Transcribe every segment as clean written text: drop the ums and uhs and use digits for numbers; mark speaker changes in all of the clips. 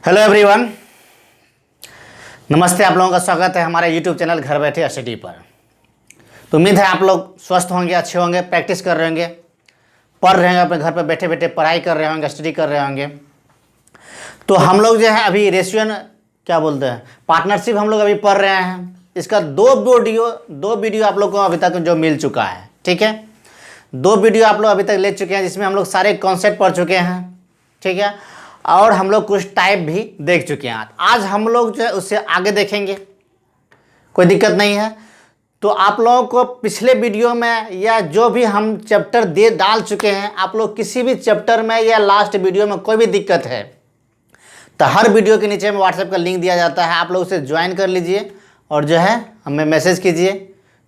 Speaker 1: Hello everyone, नमस्ते। आप लोगों का स्वागत है हमारे यूट्यूब चैनल घर बैठे स्टडी पर। तो उम्मीद है आप लोग स्वस्थ होंगे, अच्छे होंगे, प्रैक्टिस कर रहे होंगे, पढ़ रहे होंगे, अपने घर पर बैठे बैठे पढ़ाई कर रहे होंगे, स्टडी कर रहे होंगे। तो हम लोग जो है अभी रेशियो क्या बोलते हैं, पार्टनरशिप हम लोग अभी पढ़ रहे हैं। इसका दो वीडियो आप लोग को अभी तक जो मिल चुका है, ठीक है। 2 वीडियो आप लोग अभी तक ले चुके हैं जिसमें हम लोग सारे कॉन्सेप्ट पढ़ चुके हैं, ठीक है। और हम लोग कुछ टाइप भी देख चुके हैं। आज हम लोग जो है उससे आगे देखेंगे, कोई दिक्कत नहीं है। तो आप लोगों को पिछले वीडियो में या जो भी हम चैप्टर डाल चुके हैं, आप लोग किसी भी चैप्टर में या लास्ट वीडियो में कोई भी दिक्कत है तो हर वीडियो के नीचे में व्हाट्सएप का लिंक दिया जाता है, आप लोग उसे ज्वाइन कर लीजिए और जो है हमें मैसेज कीजिए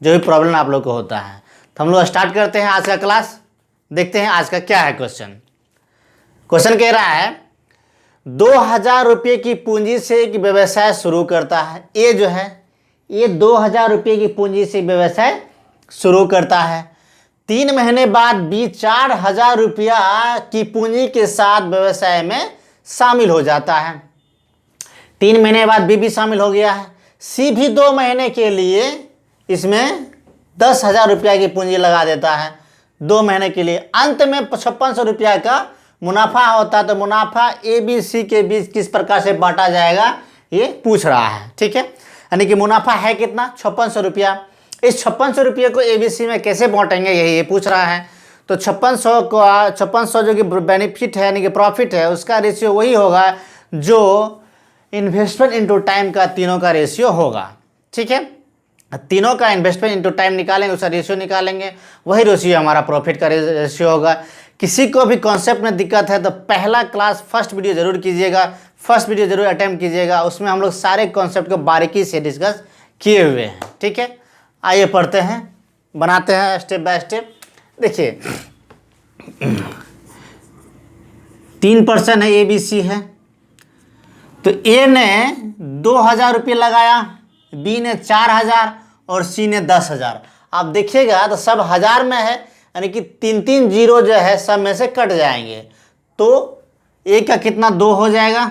Speaker 1: जो भी प्रॉब्लम आप लोग को होता है। तो हम लोग स्टार्ट करते हैं आज का क्लास। देखते हैं आज का क्या है क्वेश्चन। क्वेश्चन कह रहा है 2000 रुपये की पूंजी से एक व्यवसाय शुरू करता है। ये जो है ये 2000 रुपये की पूंजी से व्यवसाय शुरू करता है। 3 महीने बाद बी 4000 रुपया की पूंजी के साथ व्यवसाय में शामिल हो जाता है। 3 महीने बाद बी भी शामिल हो गया है। सी भी 2 महीने के लिए इसमें 10,000 रुपया की पूंजी लगा देता है 2 महीने के लिए। अंत में 5600 रुपया का मुनाफा होता है। तो मुनाफा ए बी सी के बीच किस प्रकार से बांटा जाएगा ये पूछ रहा है, ठीक है। यानी कि मुनाफा है कितना, 5600 रुपया। इस 5600 रुपये को ए बी सी में कैसे बांटेंगे यही ये पूछ रहा है। तो 5600 जो कि बेनिफिट है यानी कि प्रॉफिट है, उसका रेशियो वही होगा जो इन्वेस्टमेंट इंटू टाइम का तीनों का रेशियो होगा, ठीक है। तीनों का इन्वेस्टमेंट इंटू टाइम निकालेंगे, उसका रेशियो निकालेंगे, वही रेशियो हमारा प्रॉफिट का रेशियो होगा। किसी को भी कॉन्सेप्ट में दिक्कत है तो पहला क्लास फर्स्ट वीडियो जरूर कीजिएगा, फर्स्ट वीडियो जरूर अटेम्प्ट कीजिएगा। उसमें हम लोग सारे कॉन्सेप्ट को बारीकी से डिस्कस किए हुए हैं, ठीक है। आइए पढ़ते हैं, बनाते हैं स्टेप बाय स्टेप। देखिए 3 पर्सन है, ए बी सी है। तो ए ने 2000 रुपये लगाया, बी ने 4000 और सी ने 10,000। आप देखिएगा तो सब हजार में है, यानी कि 3 जीरो जो है सब में से कट जाएंगे। तो ए का कितना 2 हो जाएगा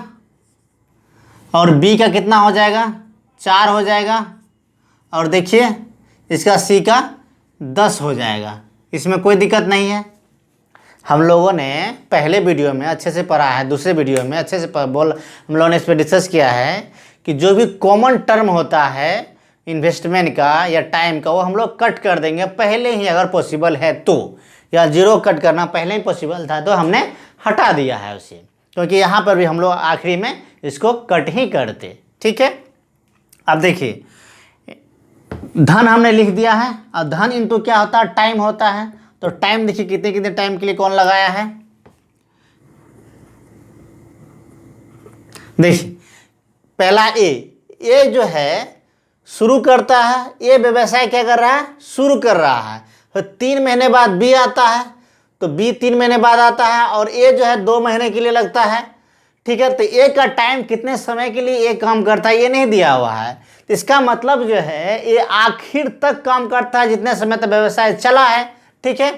Speaker 1: और बी का कितना हो जाएगा 4 हो जाएगा, और देखिए इसका सी का 10 हो जाएगा। इसमें कोई दिक्कत नहीं है। हम लोगों ने पहले वीडियो में अच्छे से पढ़ा है, दूसरे वीडियो में अच्छे से हम लोगों ने इस पर डिस्कस किया है कि जो भी कॉमन टर्म होता है इन्वेस्टमेंट का या टाइम का, वो हम लोग कट कर देंगे पहले ही, अगर पॉसिबल है तो। या जीरो कट करना पहले ही पॉसिबल था तो हमने हटा दिया है उसे, क्योंकि यहाँ पर भी हम लोग आखिरी में इसको कट ही करते, ठीक है। अब देखिए धन हमने लिख दिया है। अब धन इंटू क्या होता है, टाइम होता है। तो टाइम देखिए कितने कितने टाइम के लिए कौन लगाया है। देखिए पहला ए जो है शुरू करता है, ये व्यवसाय क्या कर रहा है, शुरू कर रहा है। तो 3 महीने बाद बी आता है, तो बी 3 महीने बाद आता है, और ए जो है 2 महीने के लिए लगता है, ठीक है। तो ए का टाइम कितने समय के लिए ये काम करता है ये नहीं दिया हुआ है। तो इसका मतलब जो है ये आखिर तक काम करता है जितने समय तक व्यवसाय चला है, ठीक है।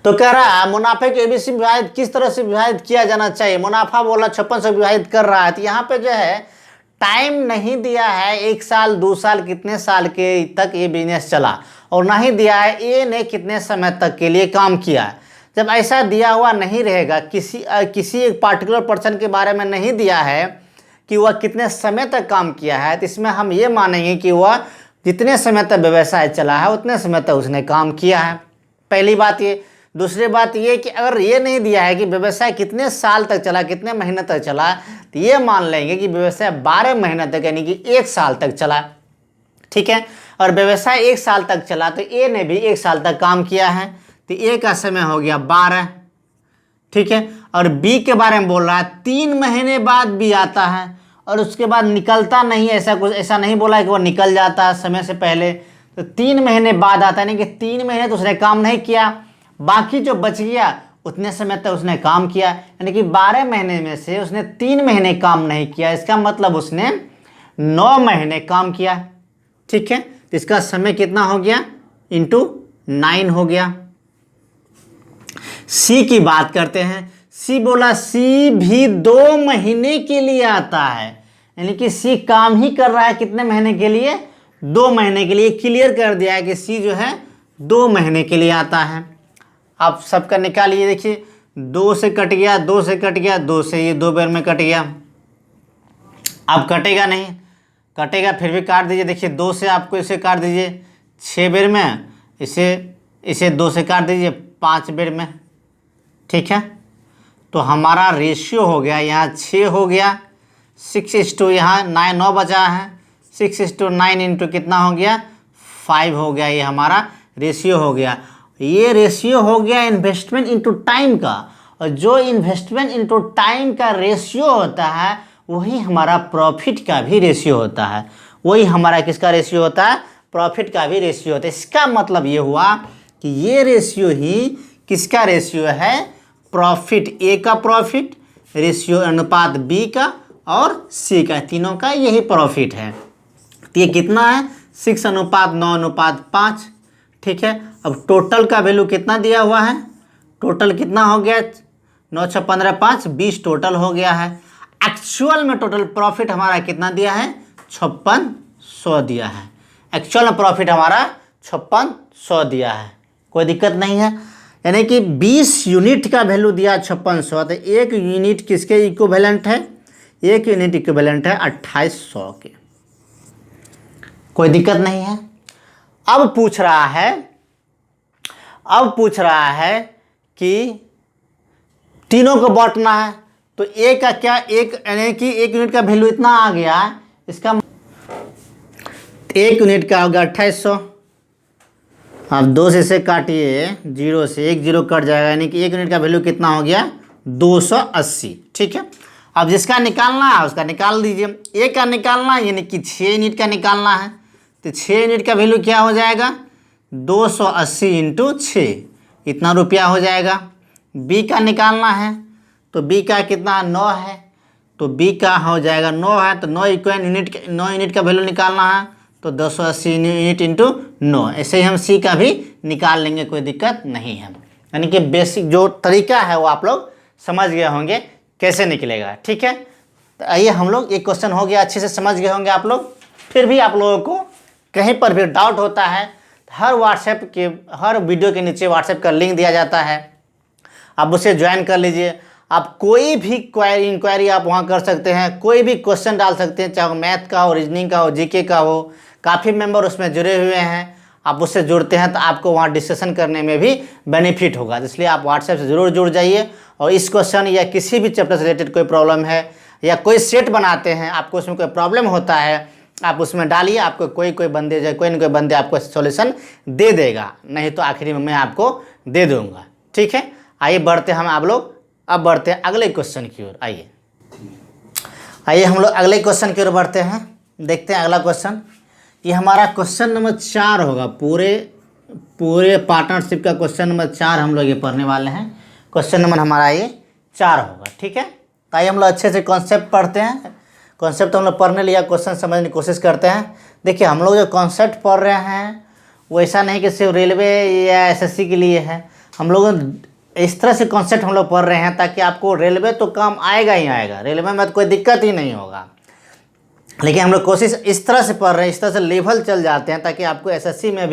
Speaker 1: तो कह रहा है मुनाफे को एबीसी विभाजित किस तरह से विभाजित किया जाना चाहिए। मुनाफा बोला 5600 विभाजित कर रहा है, तो यहाँ पे जो है टाइम नहीं दिया है, 1 साल 2 साल कितने साल के तक ये बिजनेस चला, और नहीं दिया है ए ने कितने समय तक के लिए काम किया। जब ऐसा दिया हुआ नहीं रहेगा, किसी एक पार्टिकुलर पर्सन के बारे में नहीं दिया है कि वह कितने समय तक काम किया है, तो इसमें हम ये मानेंगे कि वह जितने समय तक व्यवसाय चला है उतने समय तक उसने काम किया है। पहली बात ये। दूसरी बात ये कि अगर ये नहीं दिया है कि व्यवसाय कितने साल तक चला, कितने महीने तक चला, तो ये मान लेंगे कि व्यवसाय 12 महीने तक यानी कि 1 साल तक चला, ठीक है। और व्यवसाय 1 साल तक चला तो ए ने भी 1 साल तक काम किया है, तो ए का समय हो गया 12, ठीक है। और बी के बारे में बोल रहा है 3 महीने बाद बी आता है और उसके बाद निकलता नहीं, ऐसा नहीं बोला है कि वो निकल जाता है समय से पहले। तो 3 महीने बाद आता है, यानी कि 3 महीने तो उसने काम नहीं किया, बाकी जो बच गया उतने समय तक उसने काम किया। यानी कि 12 महीने में से उसने 3 महीने काम नहीं किया, इसका मतलब उसने 9 महीने काम किया, ठीक है। तो इसका समय कितना हो गया, इंटू 9 हो गया। सी की बात करते हैं। सी बोला, सी भी 2 महीने के लिए आता है, यानी कि सी काम ही कर रहा है कितने महीने के लिए, 2 महीने के लिए। क्लियर कर दिया है कि सी जो है 2 महीने के लिए आता है। आप सबका निकालिए, देखिए 2 से कट गया, 2 से कट गया, 2 से ये 2 बार में कट गया। अब कटेगा नहीं, कटेगा फिर भी काट दीजिए। देखिए 2 से आपको इसे काट दीजिए 6 बेर में, इसे 2 से काट दीजिए 5 बेर में। ठीक है, तो हमारा रेशियो हो गया यहाँ 6 हो गया, 6:, यहाँ 9 बचा है, 6:9 इंटू कितना हो गया, 5 हो गया। ये हमारा रेशियो हो गया। ये रेशियो हो गया इन्वेस्टमेंट इनटू टाइम का, और जो इन्वेस्टमेंट इनटू टाइम का रेशियो होता है वही हमारा प्रॉफिट का भी रेशियो होता है। वही हमारा किसका रेशियो होता है, प्रॉफिट का भी रेशियो होता है। इसका मतलब ये हुआ कि ये रेशियो ही किसका रेशियो है, प्रॉफिट, ए का प्रॉफिट रेशियो अनुपात बी का और सी का, तीनों का यही प्रॉफिट है। तो ये कितना है, 6:9:5। ठीक है, अब टोटल का वैल्यू कितना दिया हुआ है, टोटल कितना हो गया, 9 6 15 5 20 टोटल हो गया है। एक्चुअल में टोटल प्रॉफिट हमारा कितना दिया है, 5600 दिया है। एक्चुअल में प्रॉफिट हमारा 5600 दिया है, कोई दिक्कत नहीं है। यानी कि 20 यूनिट का वैल्यू दिया 5600, तो 1 यूनिट किसके इक्विवेलेंट है, 1 यूनिट इक्विवेलेंट है 2800 के। कोई दिक्कत नहीं है। अब पूछ रहा है कि तीनों को बांटना है, तो ए का क्या, एक यानी कि 1 यूनिट का वैल्यू इतना आ गया, इसका 1 यूनिट का होगा 2800। आप 2 से इसे काटिए, 0 से 1 0 कट जाएगा, यानी कि 1 यूनिट का वैल्यू कितना हो गया, 280। ठीक है, अब जिसका निकालना है उसका निकाल दीजिए। ए का निकालना है, यानी कि 6 यूनिट का निकालना है, तो 6 यूनिट का वैल्यू क्या हो जाएगा, 280 इंटू 6, इतना रुपया हो जाएगा। बी का निकालना है, तो बी का कितना 9 है, तो बी का हो जाएगा 9 है, तो 9 यूनिट का वैल्यू निकालना है, तो 280 यूनिट इंटू 9। ऐसे ही हम सी का भी निकाल लेंगे, कोई दिक्कत नहीं है। यानी कि बेसिक जो तरीका है वो आप लोग समझ गए होंगे कैसे निकलेगा। ठीक है, तो आइए हम लोग, एक क्वेश्चन हो गया, अच्छे से समझ गए होंगे आप लोग। फिर भी आप लोगों को कहीं पर भी डाउट होता है, हर वीडियो के नीचे व्हाट्सएप का लिंक दिया जाता है, आप उसे ज्वाइन कर लीजिए। आप कोई भी इंक्वायरी आप वहाँ कर सकते हैं, कोई भी क्वेश्चन डाल सकते हैं, चाहे वो मैथ का हो, रीजनिंग का हो, जीके का हो। काफ़ी मेंबर उसमें जुड़े हुए हैं, आप उससे जुड़ते हैं तो आपको वहाँ डिस्कशन करने में भी बेनिफिट होगा। तो इसलिए आप व्हाट्सएप से ज़रूर जुड़ जाइए, और इस क्वेश्चन या किसी भी चैप्टर से रिलेटेड कोई प्रॉब्लम है, या कोई सेट बनाते हैं, आपको उसमें कोई प्रॉब्लम होता है, आप उसमें डालिए, आपको कोई न कोई बंदे आपको सॉल्यूशन दे देगा, नहीं तो आखिरी में मैं आपको दे दूंगा। ठीक है, आइए बढ़ते हम आप लोग, अब बढ़ते हैं अगले क्वेश्चन की ओर। आइए हम लोग अगले क्वेश्चन की ओर बढ़ते हैं, देखते हैं अगला क्वेश्चन। ये हमारा क्वेश्चन नंबर 4 होगा, पूरे पार्टनरशिप का क्वेश्चन नंबर 4 हम लोग ये पढ़ने वाले हैं। क्वेश्चन नंबर हमारा ये 4 होगा। ठीक है, तो आइए हम लोग अच्छे से कॉन्सेप्ट पढ़ते हैं। कॉन्सेप्ट तो हम लोग पढ़ने लिया, क्वेश्चन समझने की कोशिश करते हैं। देखिए हम लोग जो कॉन्सेप्ट पढ़ रहे हैं वो ऐसा नहीं कि सिर्फ रेलवे या एसएससी के लिए है। हम लोग इस तरह से कॉन्सेप्ट हम लोग पढ़ रहे हैं ताकि आपको रेलवे तो काम आएगा ही आएगा, रेलवे में तो कोई दिक्कत ही नहीं होगा। लेकिन हम लोग कोशिश इस तरह से पढ़ रहे हैं, इस तरह से लेवल चल जाते हैं ताकि आपको एसएससी में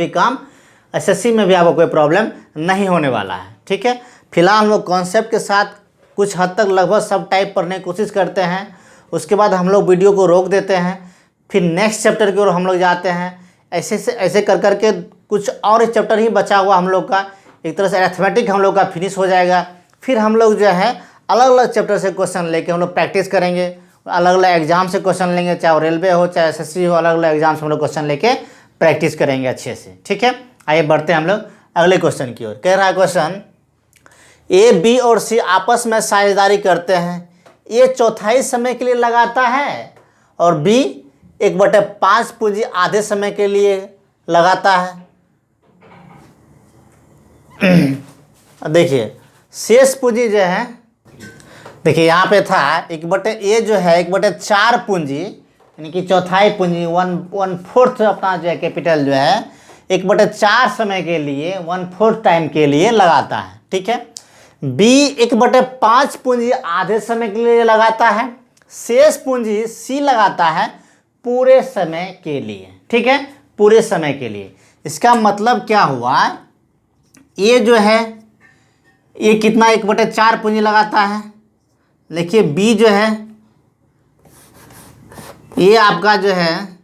Speaker 1: भी आपको कोई प्रॉब्लम नहीं होने वाला है। ठीक है, फिलहाल हम लोग कॉन्सेप्ट के साथ कुछ हद तक लगभग सब टाइप पढ़ने की कोशिश करते हैं, उसके बाद हम लोग वीडियो को रोक देते हैं, फिर नेक्स्ट चैप्टर की ओर हम लोग जाते हैं। ऐसे कर करके कुछ और चैप्टर ही बचा हुआ हम लोग का, एक तरह से अरिथमेटिक हम लोग का फिनिश हो जाएगा। फिर हम लोग जो है अलग अलग चैप्टर से क्वेश्चन लेके हम लोग प्रैक्टिस करेंगे, अलग अलग एग्जाम से क्वेश्चन लेंगे, चाहे वो रेलवे हो चाहे एसएससी हो, अलग अलग एग्जाम से हम लोग क्वेश्चन लेके प्रैक्टिस करेंगे अच्छे से। ठीक है, आइए बढ़ते हैं हम लोग अगले क्वेश्चन की ओर। कह रहा है क्वेश्चन, ए बी और सी आपस में साझेदारी करते हैं। ए चौथाई समय के लिए लगाता है और बी 1/5 पूंजी आधे समय के लिए लगाता है। देखिए शेष पूंजी जो है, देखिए यहाँ पे था ए जो है 1/4 पूंजी, यानी कि चौथाई पूंजी 1/4 अपना जो है कैपिटल जो है 1/4 समय के लिए 1/4 टाइम के लिए लगाता है। ठीक है, बी 1/5 पूंजी आधे समय के लिए लगाता है, शेष पूंजी सी लगाता है पूरे समय के लिए। ठीक है, पूरे समय के लिए। इसका मतलब क्या हुआ, ये जो है ये कितना 1/4 पूंजी लगाता है। देखिए बी जो है ये आपका जो है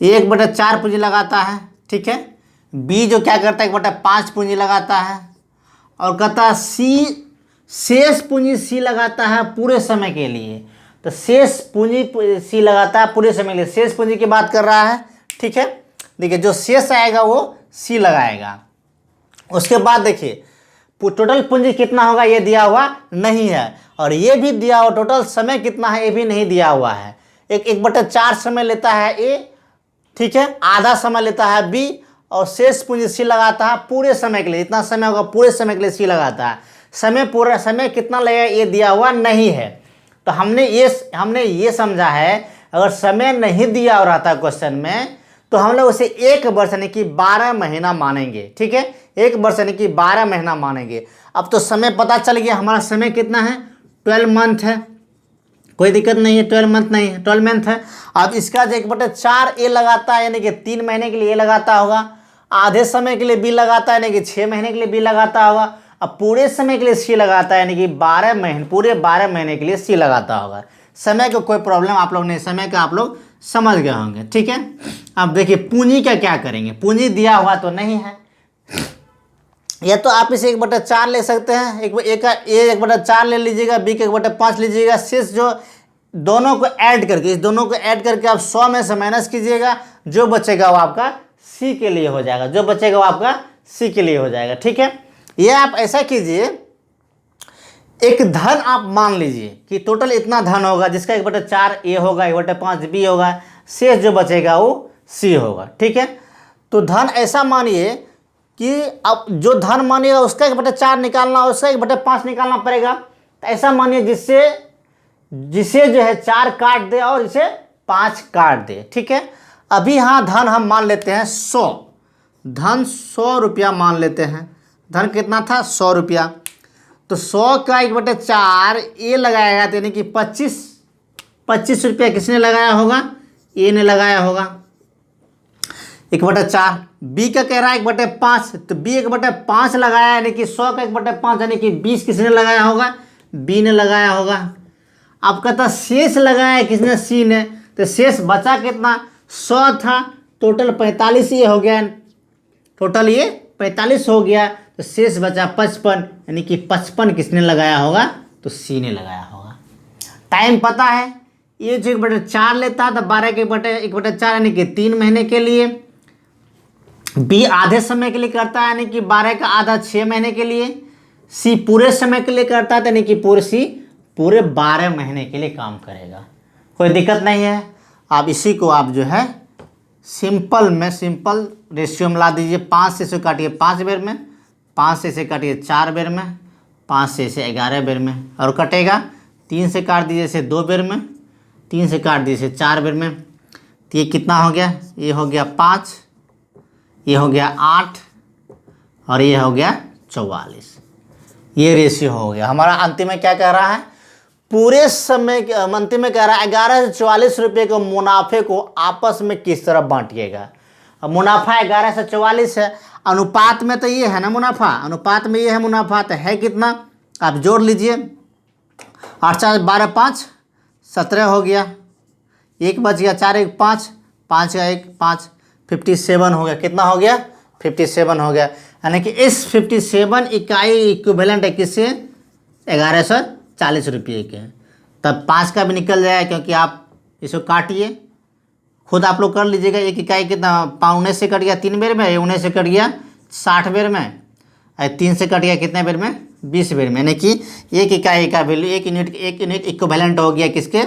Speaker 1: ये 1/4 पूंजी लगाता है। ठीक है, बी जो क्या करता है 1/5 पूंजी लगाता है, और कहता है सी शेष पूंजी सी लगाता है पूरे समय के लिए। तो शेष पूंजी सी लगाता है पूरे समय के लिए, शेष पूंजी की बात कर रहा है। ठीक है, देखिए जो शेष आएगा वो सी लगाएगा। उसके बाद देखिए टोटल पूंजी कितना होगा ये दिया हुआ नहीं है, और ये भी दिया हुआ टोटल समय कितना है ये भी नहीं दिया हुआ है। 1/4 समय लेता है ए, ठीक है, आधा समय लेता है बी, और शेष पूंजी सी लगाता है पूरे समय के लिए। इतना समय होगा पूरे समय के लिए सी लगाता है। समय पूरा समय कितना लगेगा ये दिया हुआ नहीं है। तो हमने ये समझा है अगर समय नहीं दिया हो रहता क्वेश्चन में तो हम लोग उसे 1 वर्ष यानी कि 12 महीना मानेंगे। ठीक है, 1 वर्ष यानी कि 12 महीना मानेंगे। अब तो समय पता चल गया, हमारा समय कितना है 12 मंथ है, कोई दिक्कत नहीं है, 12 मंथ नहीं है 12 मंथ है। अब इसका जो 1/4 ए लगाता है यानी कि 3 महीने के लिए ए लगाता होगा, आधे समय के लिए बी लगाता है यानी कि 6 महीने के लिए बी लगाता होगा, अब पूरे समय के लिए सी लगाता है यानी कि 12 महीने, पूरे 12 महीने के लिए सी लगाता होगा। समय का कोई प्रॉब्लम आप लोग नहीं, समय का आप लोग समझ गए होंगे। ठीक है, अब देखिए पूंजी का क्या करेंगे, पूंजी दिया हुआ तो नहीं है, या तो आप इसे 1/4 ले सकते हैं, ए 1/4 ले लीजिएगा, बी के 1/5 लीजिएगा, शेष जो दोनों को ऐड करके, इस दोनों को ऐड करके आप 100 में से माइनस कीजिएगा, जो बचेगा वो आपका सी के लिए हो जाएगा, जो बचेगा वो आपका सी के लिए हो जाएगा। ठीक है, ये आप ऐसा कीजिए, एक धन आप मान लीजिए कि टोटल इतना धन होगा जिसका 1/4 ए होगा, 1/5 बी होगा, शेष जो बचेगा वो सी होगा। ठीक है, तो धन ऐसा मानिए कि अब जो धन मानिएगा उसका 1/4 निकालना, उसका 1/5 निकालना पड़ेगा। तो ऐसा मानिए जिसे जो है 4 काट दे और इसे 5 काट दे। ठीक है, अभी हाँ धन हम मान लेते हैं 100, धन 100 रुपया मान लेते हैं। धन कितना था 100 रुपया, तो 100 का 1/4 ए लगाएगा तो यानी कि 25 रुपया किसने लगाया होगा, ए ने लगाया होगा 1/4। बी का कह रहा है 1/5, तो बी 1/5 लगाया यानी कि 100 का 1/5 यानी कि 20 किसने लगाया होगा, बी ने लगाया होगा। अब कहता शेष लगाया किसने, सी ने, तो शेष बचा कितना 100 था, टोटल 45 ये हो गया, टोटल ये 45 हो गया, तो शेष बचा 55 यानी कि 55 किसने लगाया होगा, तो सी ने लगाया होगा। टाइम पता है, ये जो 1/4 लेता है तो 12 के 1/4 यानी कि 3 महीने के लिए। बी आधे समय के लिए करता है यानी कि 12 का आधा 6 महीने के लिए। सी पूरे समय के लिए करता है यानी कि पूरे 12 महीने के लिए काम करेगा। कोई दिक्कत नहीं है। आप इसी को आप जो है सिंपल रेशियो में ला दीजिए। 5 से इसे काटिए 5 बेर में, 5 से इसे काटिए 4 बेर में, 5 से इसे 11 बेर में, और कटेगा 3 से काट दीजिए इसे 2 बेर में, 3 से काट दीजिए इसे 4 बेर में। तो ये कितना हो गया, ये हो गया 5, ये हो गया 8, और ये हो गया 44। ये रेशियो हो गया हमारा। अंतिम में क्या कह रहा है, पूरे समय अंतिम में कह रहा है 11 से 44 रुपये के मुनाफे को आपस में किस तरह बांटिएगा। अब मुनाफा 11 से 44 है, अनुपात में तो ये है ना मुनाफा, अनुपात में ये है मुनाफा, तो है कितना आप जोड़ लीजिए। 8 4 12 5 17 हो गया, 1 बच गया, 4 1 5, 5 का 1 5, 57 हो गया। कितना हो गया 57 हो गया, यानी कि इस 57 इकाई इक्विवेलेंट है किससे 1140 रुपये के। तब 5 का भी निकल जाएगा क्योंकि आप इसको काटिए, खुद आप लोग कर लीजिएगा। एक इकाई कितना 19 से कट गया 3 बेर में, 19 से कट गया 60 बेर में, 3 से कट गया कितने बेर में 20 बेर में, यानी कि एक इकाई का वैल्यू 1 यूनिट इक्विवेलेंट हो गया किसके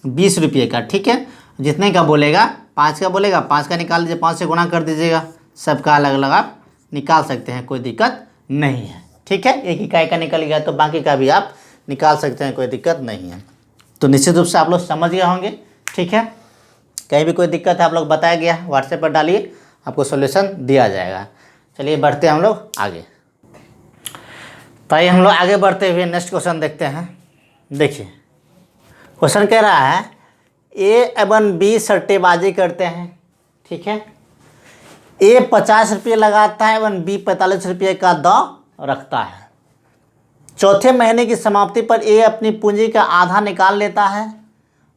Speaker 1: 20 रुपये का। ठीक है, जितने का बोलेगा 5 का बोलेगा 5 का निकाल दीजिए, 5 से गुणा कर दीजिएगा, सबका अलग अलग आप निकाल सकते हैं, कोई दिक्कत नहीं है। ठीक है, एक इकाई का निकल गया तो बाकी का भी आप निकाल सकते हैं, कोई दिक्कत नहीं है। तो निश्चित रूप से आप लोग समझ गए होंगे। ठीक है, कहीं भी कोई दिक्कत है आप लोग बताया गया व्हाट्सएप पर डालिए, आपको सॉल्यूशन दिया जाएगा। चलिए बढ़ते हैं हम लोग आगे। तो आइए हम लोग आगे बढ़ते हुए नेक्स्ट क्वेश्चन देखते हैं। देखिए क्वेश्चन कह रहा है ए एवं बी सट्टेबाजी करते हैं, ठीक है। ए 50 रुपये लगाता है एवं बी 45 रुपये का दांव रखता है। चौथे महीने की समाप्ति पर ए अपनी पूंजी का आधा निकाल लेता है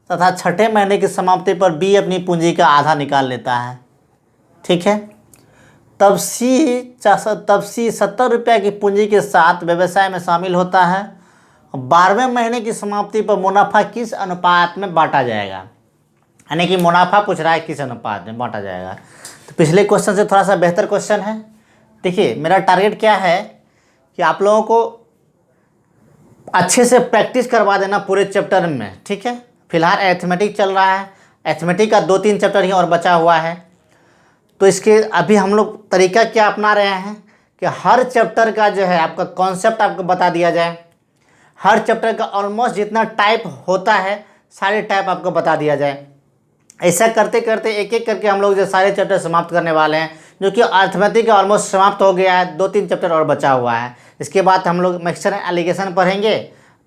Speaker 1: तथा छठे महीने की समाप्ति पर बी अपनी पूंजी का आधा निकाल लेता है, ठीक है। तब सी 70 रुपये की पूंजी के साथ व्यवसाय में शामिल होता है। 12वें महीने की समाप्ति पर मुनाफा किस अनुपात में बांटा जाएगा, यानी कि मुनाफा पूछ रहा है किस अनुपात में बांटा जाएगा। तो पिछले क्वेश्चन से थोड़ा सा बेहतर क्वेश्चन है। देखिए मेरा टारगेट क्या है कि आप लोगों को अच्छे से प्रैक्टिस करवा देना पूरे चैप्टर में, ठीक है। फिलहाल अरिथमेटिक चल रहा है, अरिथमेटिक का 2-3 चैप्टर ही और बचा हुआ है। तो इसके अभी हम लोग तरीका क्या अपना रहे हैं कि हर चैप्टर का जो है आपका कॉन्सेप्ट आपको बता दिया जाए। हर चैप्टर का ऑलमोस्ट जितना टाइप होता है सारे टाइप आपको बता दिया जाए। ऐसा करते करते एक एक करके हम लोग जो सारे चैप्टर समाप्त करने वाले हैं, जो कि अरिथमेटिक समाप्त समाप्त हो गया है, 2-3 चैप्टर और बचा हुआ है। इसके बाद हम लोग मिक्सचर एलिगेशन पढ़ेंगे,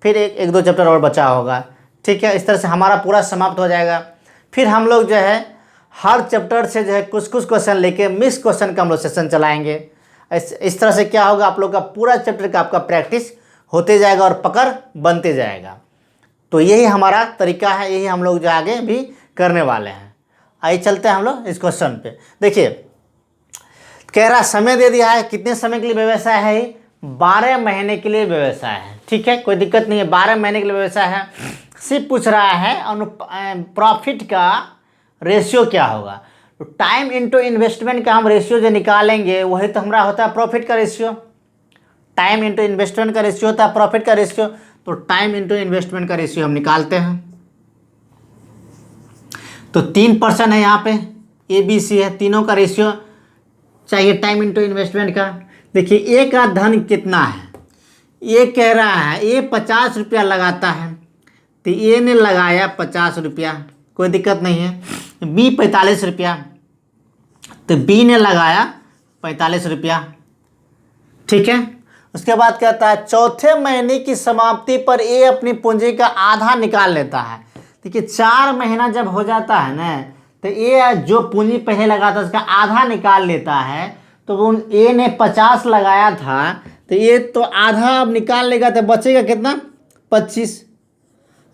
Speaker 1: फिर एक दो चैप्टर और बचा होगा, ठीक है। इस तरह से हमारा पूरा समाप्त हो जाएगा। फिर हम लोग जो है हर चैप्टर से जो है कुछ कुछ क्वेश्चन लेके मिक्स क्वेश्चन का हम लोग सेशन चलाएंगे। इस तरह से क्या होगा, आप लोग का पूरा चैप्टर का आपका प्रैक्टिस होते जाएगा और पकड़ बनते जाएगा। तो यही हमारा तरीका है, यही हम लोग जो आगे भी करने वाले हैं। आइए चलते हैं हम लोग इस क्वेश्चन पे। देखिए कह रहा समय दे दिया है, कितने समय के लिए व्यवसाय है, 12 महीने के लिए व्यवसाय है, ठीक है, कोई दिक्कत नहीं है, 12 महीने के लिए व्यवसाय है। सिर्फ पूछ रहा है प्रॉफिट का रेशियो क्या होगा। तो टाइम इनटू इन्वेस्टमेंट का हम रेशियो जो निकालेंगे वही तो हमारा होता है प्रॉफिट का रेशियो। टाइम इनटू इन्वेस्टमेंट का रेशियो होता है प्रॉफिट का रेशियो। तो टाइम इनटू इन्वेस्टमेंट का रेशियो हम निकालते हैं। तो 3% है यहाँ पे, ए बी सी है, तीनों का रेशियो चाहिए टाइम इनटू इन्वेस्टमेंट का। देखिए ए का धन कितना है, ये कह रहा है ए 50 रुपया लगाता है, तो ए ने लगाया 50 रुपया, कोई दिक्कत नहीं है। बी 45 रुपया, तो बी ने लगाया 45 रुपया, ठीक है। उसके बाद कहता है चौथे महीने की समाप्ति पर ए अपनी पूंजी का आधा निकाल लेता है। देखिए 4 महीना जब हो जाता है ना, तो ए जो पूंजी पहले लगाता है उसका आधा निकाल लेता है। तो ए ने 50 लगाया था, तो ये तो आधा अब निकाल लेगा, तो बचेगा कितना, 25।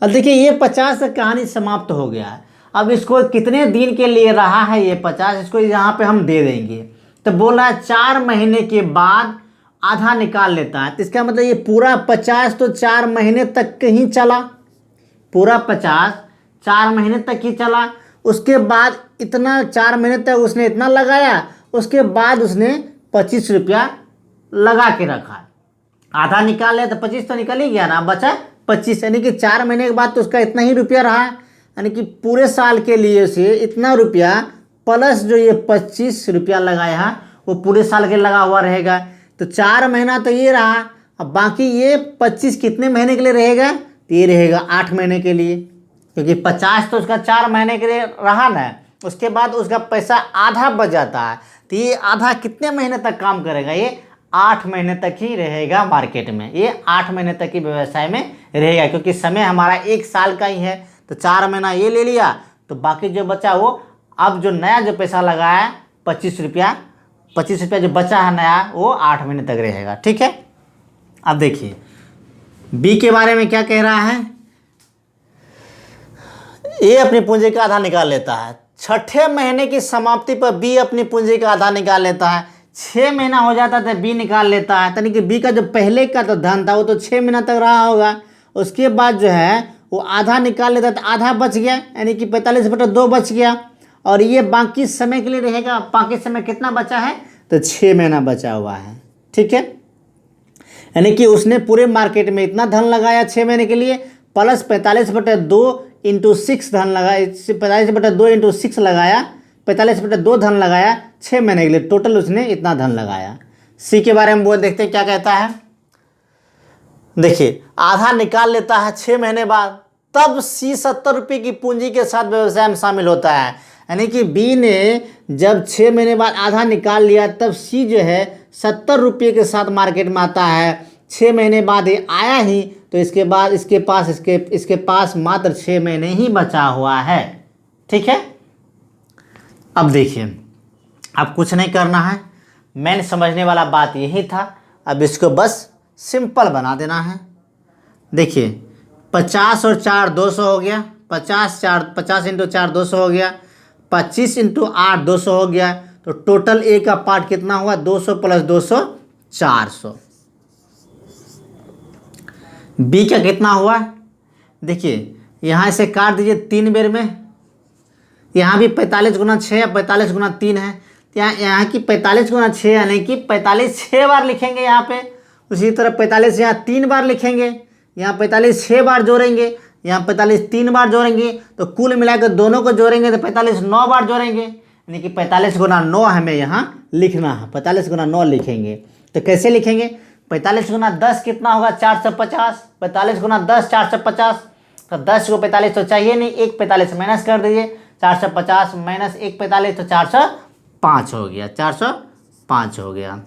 Speaker 1: अब देखिए ये 50 से कहानी समाप्त हो गया है। अब इसको कितने दिन के लिए रहा है ये 50, इसको यहाँ पे हम दे देंगे। तो बोला 4 महीने के बाद आधा निकाल लेता है, तो इसका मतलब ये पूरा 50 तो 4 महीने तक ही चला, पूरा 50 4 महीने तक ही चला। उसके बाद इतना 4 महीने तक उसने इतना लगाया, उसके बाद उसने 25 रुपया लगा के रखा। आधा निकाल लिया तो 25 तो निकल ही गया ना, बचा 25, यानी कि 4 महीने के बाद तो उसका इतना ही रुपया रहा, यानी कि पूरे साल के लिए से इतना रुपया प्लस जो ये 25 रुपया लगाया है वो पूरे साल के लगा हुआ रहेगा। तो 4 महीना तो ये रहा, अब बाकी ये 25 कितने महीने के लिए रहेगा, तो ये रहेगा 8 महीने के लिए, क्योंकि 50 तो उसका 4 महीने के लिए रहा ना। उसके बाद उसका पैसा आधा बच जाता है, तो ये आधा कितने महीने तक काम करेगा, ये 8 महीने तक ही रहेगा मार्केट में, ये 8 महीने तक ही व्यवसाय में रहेगा, क्योंकि समय हमारा 1 साल का ही है। तो 4 महीना ये ले लिया, तो बाकी जो बचा वो अब जो नया जो पैसा लगाया 25 रुपया जो बचा है नया, वो 8 महीने तक रहेगा, ठीक है। अब देखिए बी के बारे में क्या कह रहा है, ए अपनी पूंजी का आधा निकाल लेता है। छठे महीने की समाप्ति पर बी अपनी पूंजी का आधा निकाल लेता है। 6 महीना हो जाता है तो बी निकाल लेता है, यानी कि बी का जो पहले का तो धन था वो तो 6 महीना तक रहा होगा। उसके बाद जो है वो आधा निकाल लेता है, तो आधा बच गया, यानी कि 45/2 बच गया, और ये बाकी समय के लिए रहेगा। बाकी समय कितना बचा है, तो 6 महीना बचा हुआ है, ठीक है। यानी कि उसने पूरे मार्केट में इतना धन लगाया 6 महीने के लिए, प्लस 45/2 इंटू 6 धन लगाया, 45/2 इंटू 6 लगाया, 45/2 धन लगाया 6 महीने के लिए, टोटल उसने इतना धन लगाया। सी के बारे में वो देखते हैं क्या कहता है। देखिए आधा निकाल लेता है 6 महीने बाद, तब सी 70 रुपये की पूंजी के साथ व्यवसाय में शामिल होता है। यानी कि बी ने जब 6 महीने बाद आधा निकाल लिया, तब सी जो है 70 रुपये के साथ मार्केट में आता है। 6 महीने बाद ये आया ही, तो इसके बाद इसके पास मात्र 6 महीने ही बचा हुआ है। ठीक है, अब देखिए, अब कुछ नहीं करना है, मेन समझने वाला बात यही था। अब इसको बस सिंपल बना देना है। देखिए 50 और 4 200 हो गया, 50 इंटू 4 200 हो गया, 25 इंटू 8 200 हो गया। तो टोटल ए का पार्ट कितना हुआ? 200 प्लस 200 400। बी का कितना हुआ? देखिए यहाँ से काट दीजिए 3 बेर में, यहाँ भी 45 गुना 6 या 45 गुना 3 है, यहाँ की 45 गुना 6 यानी कि 45 6 बार लिखेंगे यहाँ पे। उसी तरह 45 यहाँ 3 बार लिखेंगे, यहाँ 45 6 बार जोड़ेंगे, यहाँ 45 3 बार जोड़ेंगे, तो कुल मिलाकर दोनों को जोड़ेंगे तो 45 9 बार जोड़ेंगे, यानी कि 45 गुना 9 हमें यहाँ लिखना है। 45 गुना 9 लिखेंगे तो कैसे लिखेंगे? 45 गुना 10 कितना होगा? 450। 45 गुना 10 450, तो 10 को 45 तो चाहिए नहीं, एक 45 माइनस कर दीजिए, 450 माइनस 1 45 तो 405 हो गया, 405 हो गया।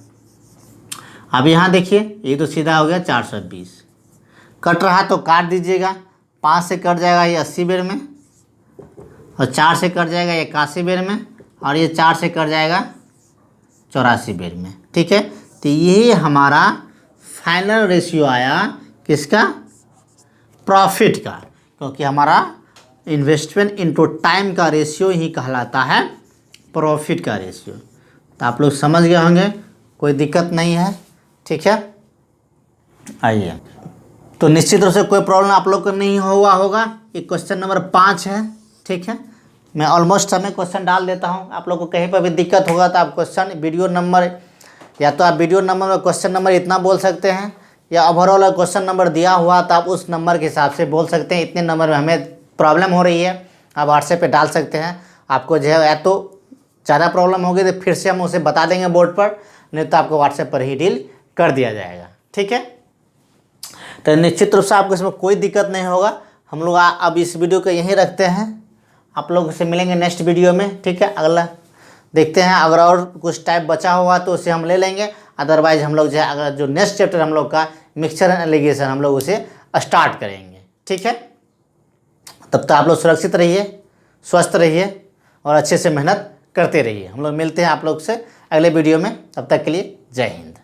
Speaker 1: अब यहाँ देखिए ये तो सीधा हो गया 420। कट रहा तो काट दीजिएगा, 5 से कट जाएगा ये 80 बेर में, और 4 से कट जाएगा 81 बेर में, और ये 4 से कट जाएगा 84 बेर में। ठीक है, तो यही हमारा फाइनल रेशियो आया किसका? प्रॉफिट का, क्योंकि हमारा इन्वेस्टमेंट इनटू टाइम का रेशियो ही कहलाता है प्रॉफिट का रेशियो। तो आप लोग समझ गए होंगे, कोई दिक्कत नहीं है। ठीक है, आइए, तो निश्चित रूप से कोई प्रॉब्लम आप लोग को नहीं हुआ होगा। ये क्वेश्चन नंबर 5 है। ठीक है, मैं ऑलमोस्ट समय क्वेश्चन डाल देता हूँ। आप लोग को कहीं पर भी दिक्कत होगा तो आप क्वेश्चन वीडियो नंबर, या तो आप वीडियो नंबर में क्वेश्चन नंबर इतना बोल सकते हैं, या ओवरऑल क्वेश्चन नंबर दिया हुआ तो आप उस नंबर के हिसाब से बोल सकते हैं, इतने नंबर में हमें प्रॉब्लम हो रही है, आप व्हाट्सएप पे डाल सकते हैं। आपको जो है या तो ज़्यादा प्रॉब्लम होगी तो फिर से हम उसे बता देंगे बोर्ड पर, नहीं तो आपको व्हाट्सएप पर ही डील कर दिया जाएगा। ठीक है, तो निश्चित रूप से आपको इसमें कोई दिक्कत नहीं होगा। हम लोग अब इस वीडियो को यहीं रखते हैं, आप लोग से मिलेंगे नेक्स्ट वीडियो में। ठीक है, अगला देखते हैं, अगर और कुछ टाइप बचा हुआ तो उसे हम ले लेंगे, अदरवाइज हम लोग जो है अगर जो नेक्स्ट चैप्टर हम लोग का मिक्सचर एंड एलिगेशन हम लोग उसे स्टार्ट करेंगे। ठीक है, तब तक आप लोग सुरक्षित रहिए, स्वस्थ रहिए और अच्छे से मेहनत करते रहिए। हम लोग मिलते हैं आप लोग से अगले वीडियो में, तब तक के लिए जय हिंद।